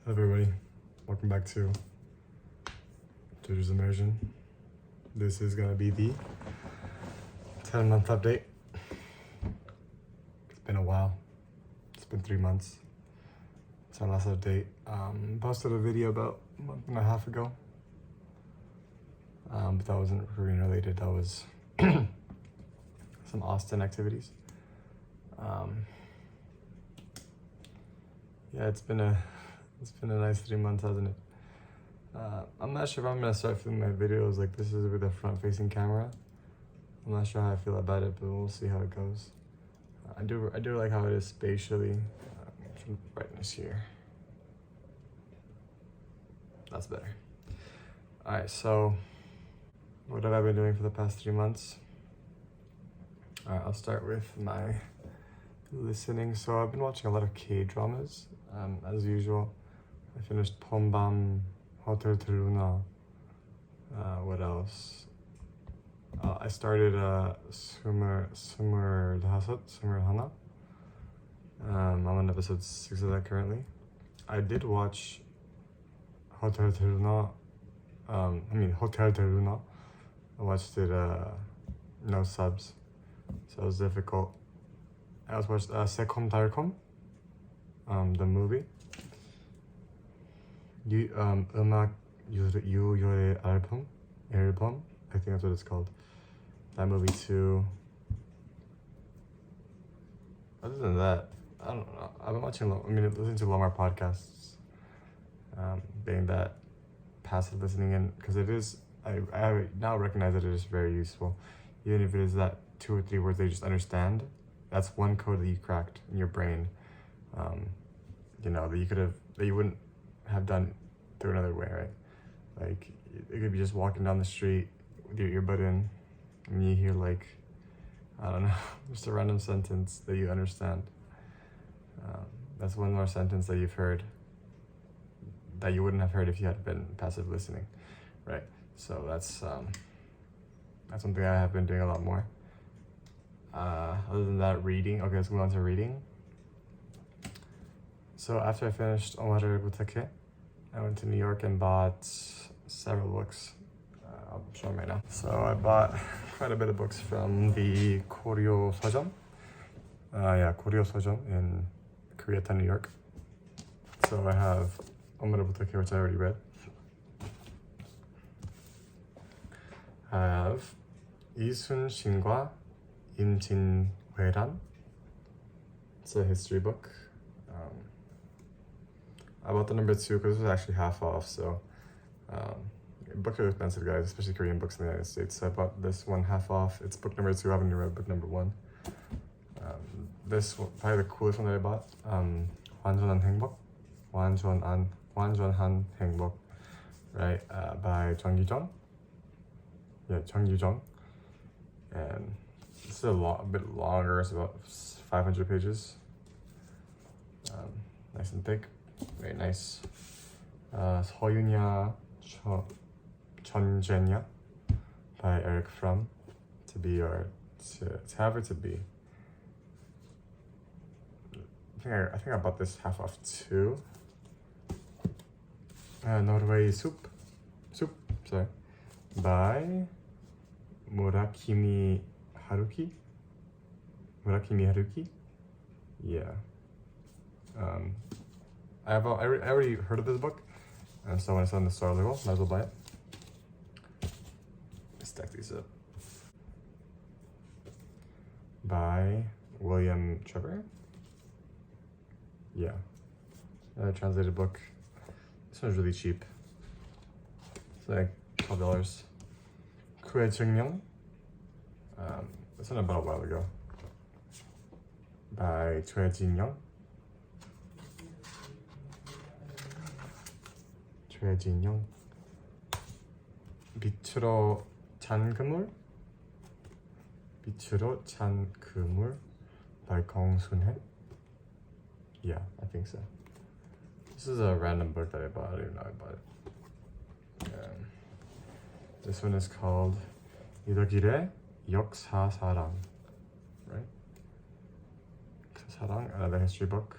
Hello everybody, welcome back to Korean Immersion. This is gonna be the 10-month update. It's been a while. It's been 3 months. It's our last update. Posted a video about a month and a half ago. But that wasn't Korean related. That was some Austin activities. Yeah, it's been a nice 3 months, hasn't it? I'm not sure if I'm gonna start filming my videos like this is with a front-facing camera. I'm not sure how I feel about it, but we'll see how it goes. I do like how it is spatially. Some brightness here. That's better. All right, so what have I been doing for the past 3 months? All right, I'll start with my listening. So I've been watching a lot of K-dramas, as usual. I finished 봄밤, 호텔 델루나. What else? I started 스물하나. I'm on episode 6 of that currently. I did watch 호텔 델루나. 호텔 델루나. I watched it no subs, so it was difficult. I also watched 새콤달콤, the movie. 음악 유효의 album, I think that's what it's called. That movie too. Other than that, I don't know. I've been listening to a lot more podcasts. Being that passive listening in, because it is, I now recognize that it is very useful. Even if it is that 2 or 3 words they just understand, that's one code that you cracked in your brain. That you wouldn't have done through another way, right? Like, it could be just walking down the street with your earbud in, and you hear like, I don't know, just a random sentence that you understand. That's one more sentence that you've heard that you wouldn't have heard if you had been passive listening, right? So that's something I have been doing a lot more. Other than that, reading. Okay, let's move on to reading. So after I finished 엄마를 부탁해, I went to New York and bought several books. I'll show them right now. So I bought quite a bit of books from the Koryo 서점. Koryo 서점 in Koreatown, New York. So I have 엄마를 부탁해, which I already read. I have 이순신과 임진왜란. It's a history book. I bought the number 2 because it was actually half off, so books are expensive, guys, especially Korean books in the United States. So I bought this one half off. It's book number 2. I haven't even read book number 1. This one, probably the coolest one that I bought. 완전한 행복, 완전한 행복, right? By 정유정. Yeah, 정유정. And this is a bit longer. It's about 500 pages. Nice and thick. Very nice. 서윤야 전쟁야 by Eric Fromm. To have or to be. I think I bought this half off too. Norway soup, sorry, by Murakami Haruki. Yeah. I already heard of this book, and so when I saw it in the store, I was like, well, might as well buy it. Let's stack these up. By William Trevor. Yeah. Another translated book. This one's really cheap. It's like $12. 그의 증명. This one I bought a while ago. By 최진영. 빛으로 찬 그물 by 공순해. Yeah, I think so. This is a random book that I bought. I don't even know I bought it. This one is called 이덕일의 역사사랑, right? 사랑, another history book.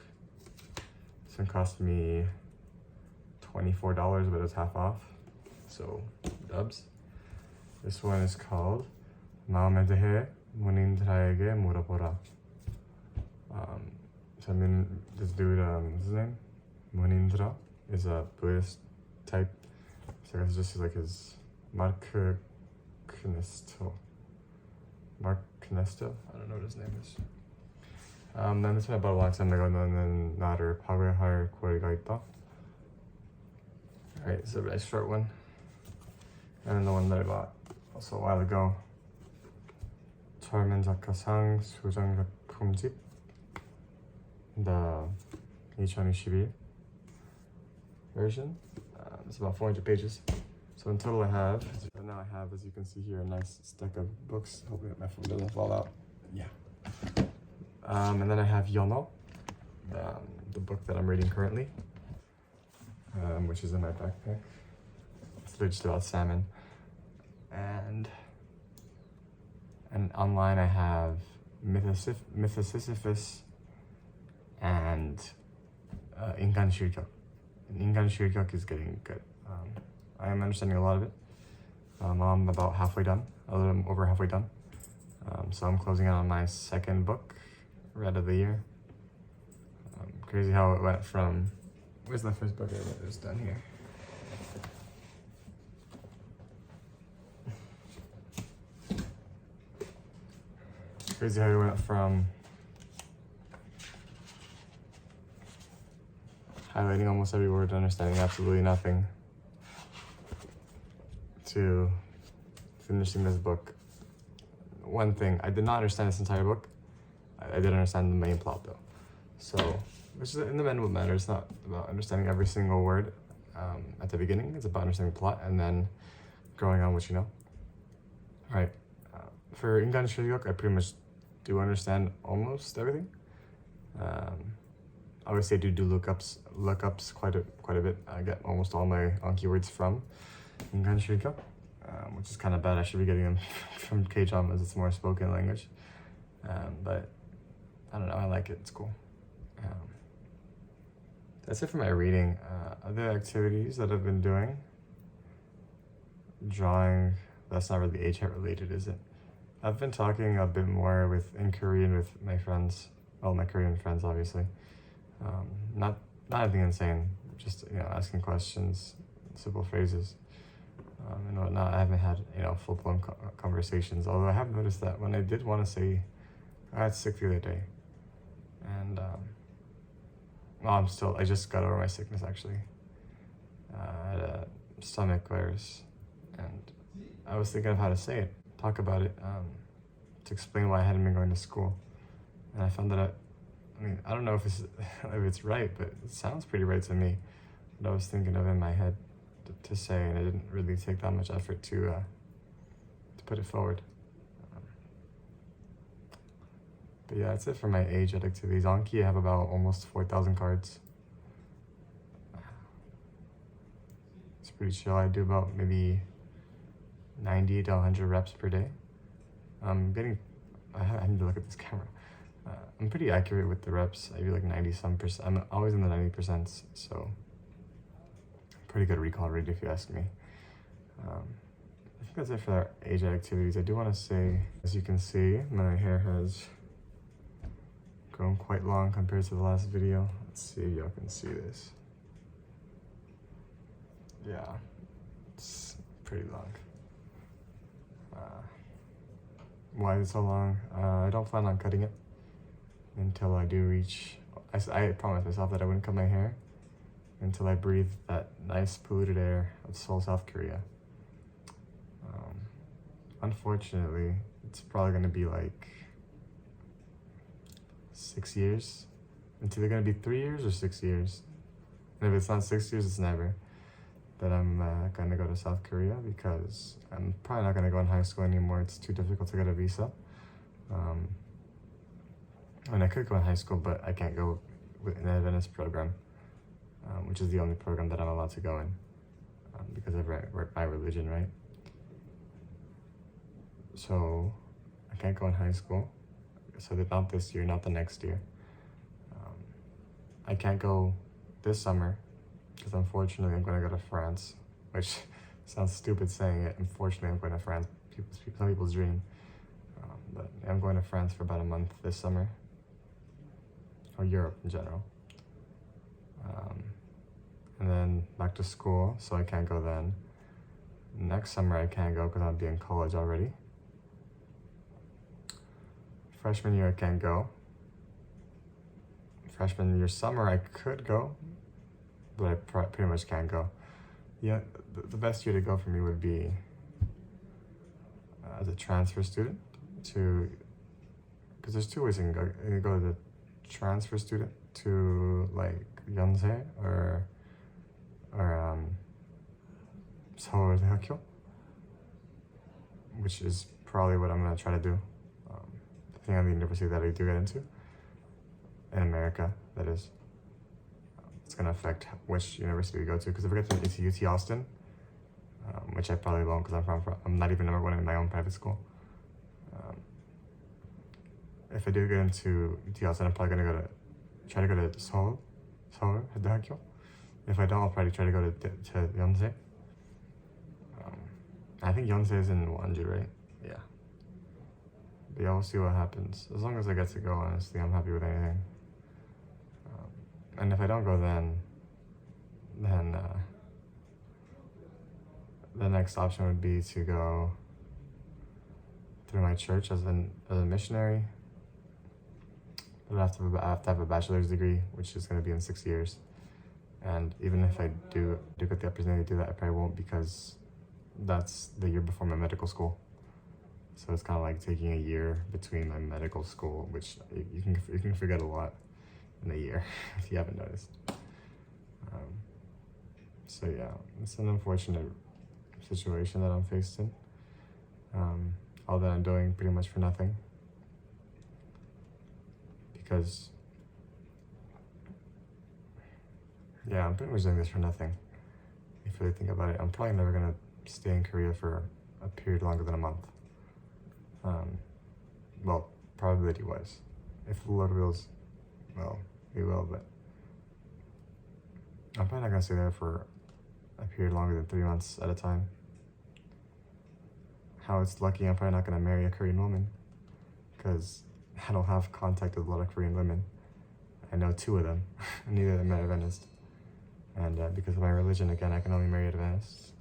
This one cost me $24, but it's half off. So, dubs. This one is called 마음에 대해 문인들에게 물어보라. So I mean, this dude, what's his name? 문인들아 is a Buddhist type. So I guess it's just like his Mark Knesto. I don't know what his name is. Then this one I bought a long time ago. 너는 나를 파괴할 권리가 있다. Alright, so a nice short one. And then the one that I bought also a while ago. 젊은 작가상 수정작품집. The 2021 version. It's about 400 pages. So in total I have, as you can see here, a nice stack of books. Hopefully my phone doesn't fall out. Yeah. And then I have Yono, the book that I'm reading currently, which is in my backpack. It's literally just about salmon. And online I have Mythosisyphus and 인간 실격. 인간 실격 is getting good. I am understanding a lot of it. I'm about halfway done, a little over halfway done. So I'm closing out on my second book, read of the year. Crazy how it went from, where's the first book I read? It was done here. Crazy how it went from highlighting almost every word, understanding absolutely nothing, to finishing this book. One thing, I did not understand this entire book. I did understand the main plot though. So, which is in the end what matters. It's not about understanding every single word at the beginning. It's about understanding the plot and then growing on what you know. Alright, for 인간 실력, I pretty much do understand almost everything. Obviously, I do lookups quite a bit. I get almost all my Anki words from 인간 실격, which is kind of bad. I should be getting them from K-dramas. It's more spoken language, but I don't know. I like it. It's cool. That's it for my reading. Other activities that I've been doing. Drawing. That's not really age related, is it? I've been talking a bit more in Korean with my friends. Well, my Korean friends, obviously. Not anything insane. Just asking questions, simple phrases, and whatnot. I haven't had full-blown conversations. Although I have noticed that when I did want to say, I got sick the other day, and I just got over my sickness actually. I had a stomach virus, and I was thinking of how to say it, talk about it, to explain why I hadn't been going to school, and I found that I don't know if it's right, but it sounds pretty right to me. What I was thinking of in my head to say, and I didn't really take that much effort to put it forward. But yeah, that's it for my age-ed activities. Anki, I have about almost 4,000 cards. It's pretty chill. I do about maybe 90 to 100 reps per day. I need to look at this camera. I'm pretty accurate with the reps. I do like 90-some%. I'm always in the 90%, so pretty good recall rate if you ask me. I think that's it for our age-ed activities. I do want to say, as you can see, my hair has grown quite long compared to the last video. Let's see if y'all can see this. Yeah, it's pretty long. Why is it so long? I don't plan on cutting it until I do reach. I promised myself that I wouldn't cut my hair until I breathe that nice polluted air of Seoul, South Korea. Unfortunately, it's probably gonna be like 6 years. It's either gonna be 3 years or 6 years. And if it's not 6 years, it's never. That I'm gonna go to South Korea because I'm probably not gonna go in high school anymore. It's too difficult to get a visa. And I could go in high school, but I can't go in the Adventist program, which is the only program that I'm allowed to go in because of my religion, right? So I can't go in high school. So not this year, not the next year. I can't go this summer because unfortunately I'm going to go to France, which sounds stupid saying it. Unfortunately, I'm going to France. Some people's dream. But I'm going to France for about a month this summer, or Europe in general. And then back to school, so I can't go then. Next summer I can't go because I'll be in college already. Freshman year I can't go. Freshman year summer I could go, but I pretty much can't go. Yeah, the best year to go for me would be as a transfer student to, because there's two ways you can go. You can go as a transfer student to like Yonsei or 서울대학교, which is probably what I'm gonna try to do. Depending on the university that I do get into in America, that is. It's gonna affect which university we go to. Because if I get into UT Austin, which I probably won't, because I'm not even number one in my own private school. If I do get into UT Austin, I'm probably gonna try to go to 서울대학교. If I don't, I'll probably try to go to Yonsei. I think Yonsei is in Wanju, right? Yeah. But yeah, we'll see what happens. As long as I get to go, honestly, I'm happy with anything. And if I don't go, then the next option would be to go through my church as a missionary. But I have to have a bachelor's degree, which is going to be in 6 years. And even if I do get the opportunity to do that, I probably won't, because that's the year before my medical school. So it's kind of like taking a year between my medical school, which you can forget a lot in a year if you haven't noticed. So yeah, it's an unfortunate situation that I'm faced in. All that I'm doing pretty much for nothing, because yeah, I'm pretty much doing this for nothing. If you really think about it, I'm probably never gonna stay in Korea for a period longer than a month. Well, probability wise, if the Lord wills, well, we will, but I'm probably not gonna stay there for a period longer than 3 months at a time. How it's lucky I'm probably not gonna marry a Korean woman, because I don't have contact with a lot of Korean women. I know 2 of them, and neither of them are Adventist. And because of my religion, again, I can only marry Adventists.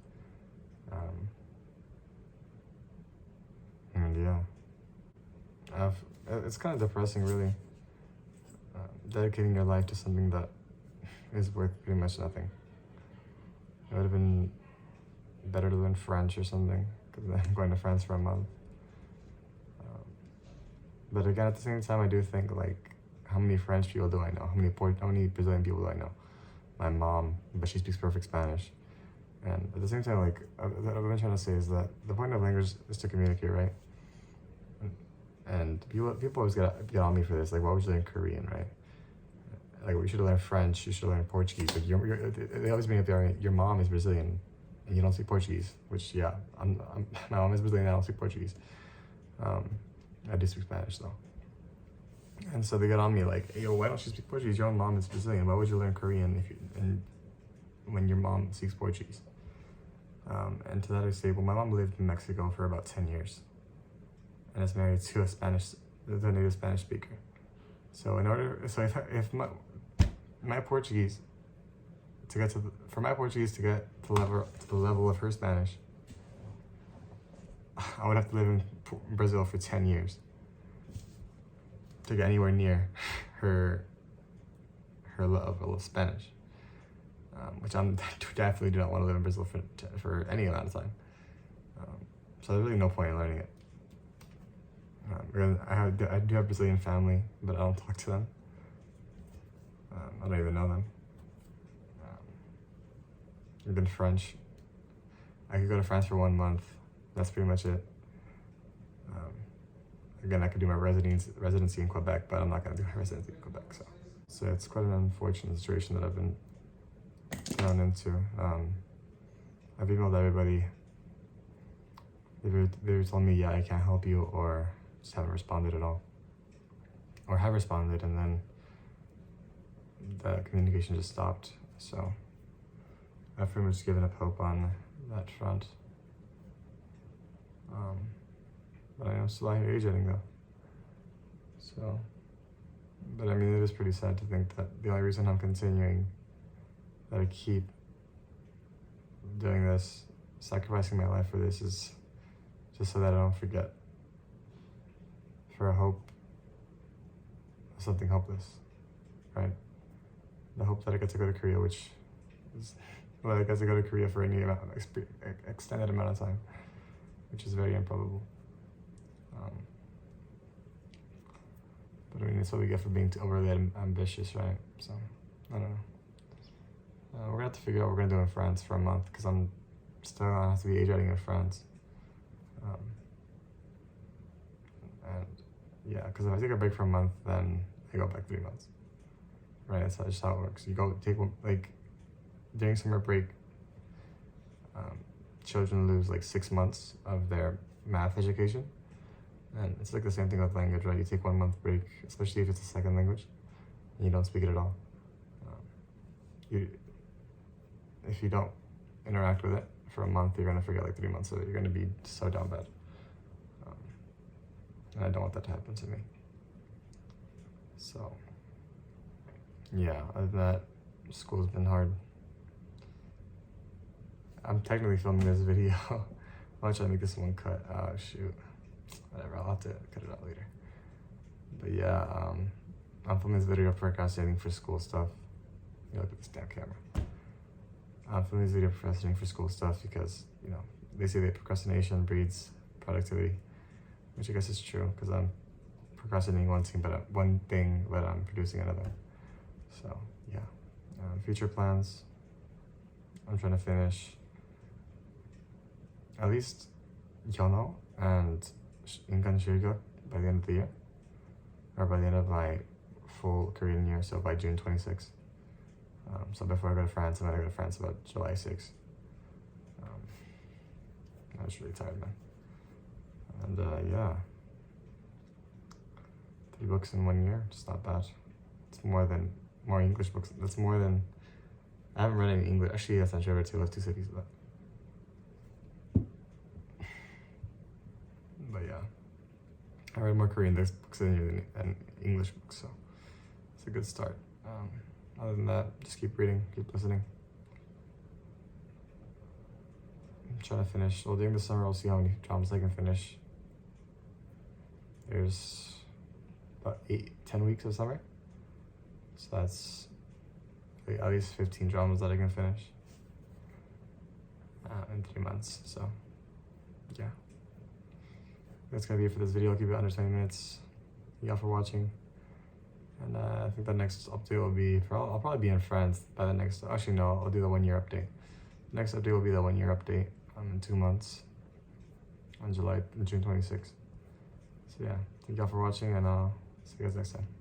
And yeah, it's kind of depressing, really. Dedicating your life to something that is worth pretty much nothing. It would have been better to learn French or something, because I'm going to France for a month. But again, at the same time, I do think, like, how many French people do I know? How many Brazilian people do I know? My mom, but she speaks perfect Spanish. And at the same time, like, what I've been trying to say is that the point of language is to communicate, right? And people always get on me for this. Like, why would you learn Korean, right? Like, you should learn French, you should learn Portuguese. Like, they always bring up your mom is Brazilian and you don't speak Portuguese, which, yeah, my mom is Brazilian, I don't speak Portuguese. I do speak Spanish, though. And so they get on me like, hey, yo, why don't you speak Portuguese? Your own mom is Brazilian. Why would you learn Korean when your mom speaks Portuguese? And to that I say, well, my mom lived in Mexico for about 10 years and is married to a native Spanish speaker. So if my Portuguese for my Portuguese to get to the level of her Spanish, I would have to live in Brazil for 10 years to get anywhere near her level of Spanish, which I definitely do not want to live in Brazil for any amount of time. So there's really no point in learning it. I do have Brazilian family, but I don't talk to them. I don't even know them. Even French, I could go to France for 1 month. That's pretty much it. Again, I could do my residency in Quebec, but I'm not going to do my residency in Quebec. So it's quite an unfortunate situation that I've been thrown into. I've emailed everybody. They've told me, yeah, I can't help you, or just haven't responded at all. Or have responded, and then the communication just stopped. So I've pretty much given up hope on that front. But I am still out here age-editing though. So, but I mean, it is pretty sad to think that the only reason I'm continuing, that I keep doing this, sacrificing my life for this, is just so that I don't forget, for a hope of something hopeless, right? The hope that I get to go to Korea, which is, well, I get to go to Korea for any extended amount of time, which is very improbable. But I mean, it's what we get for being too overly ambitious, right? So, I don't know. We're gonna have to figure out what we're gonna do in France for a month, because I'm still gonna have to be age-editing in France. And yeah, because if I take a break for a month, then I go back 3 months. Right, that's just how it works. You go take one, like, during summer break, children lose like 6 months of their math education. And it's like the same thing with language, right? You take 1 month break, especially if it's a second language, and you don't speak it at all. If you don't interact with it for a month, you're gonna forget like 3 months of it. You're gonna be so down bad. And I don't want that to happen to me. So, yeah, other than that, school's been hard. I'm technically filming this video. I'll try to make this one cut. Oh, shoot. Whatever, I'll have to cut it out later. But yeah, I'm filming this video procrastinating for school stuff. You look at this damn camera. I'm filming this video procrastinating for school stuff because, you know, they say that procrastination breeds productivity, which I guess is true, because I'm procrastinating one thing, but I'm producing another. So yeah, future plans. I'm trying to finish at least Yono and Inkan Shirguk by the end of the year, or by the end of my full Korean year, so by June 26th. So before I go to France, I'm gonna go to France about July 6th. I was really tired, man. And yeah, 3 books in 1 year, it's not bad. It's more English books. That's more than, I haven't read any English. Actually, that's not true. I read Tale of Two Cities. But yeah, I read more Korean books than English books, so it's a good start. Other than that, just keep reading, keep listening. I'm trying to finish. Well, during the summer, I'll see how many dramas I can finish. There's about 8-10 weeks of summer, so that's like at least 15 dramas that I can finish in 3 months. So yeah, that's gonna be it for this video. I'll keep it under 20 minutes. Thank y'all for watching. And I think the next update will be I'll probably be in France by the next. Actually, no, I'll do the 1 year update. Next update will be the 1 year update in 2 months on June 26th. So yeah, thank y'all for watching, and I'll see you guys next time.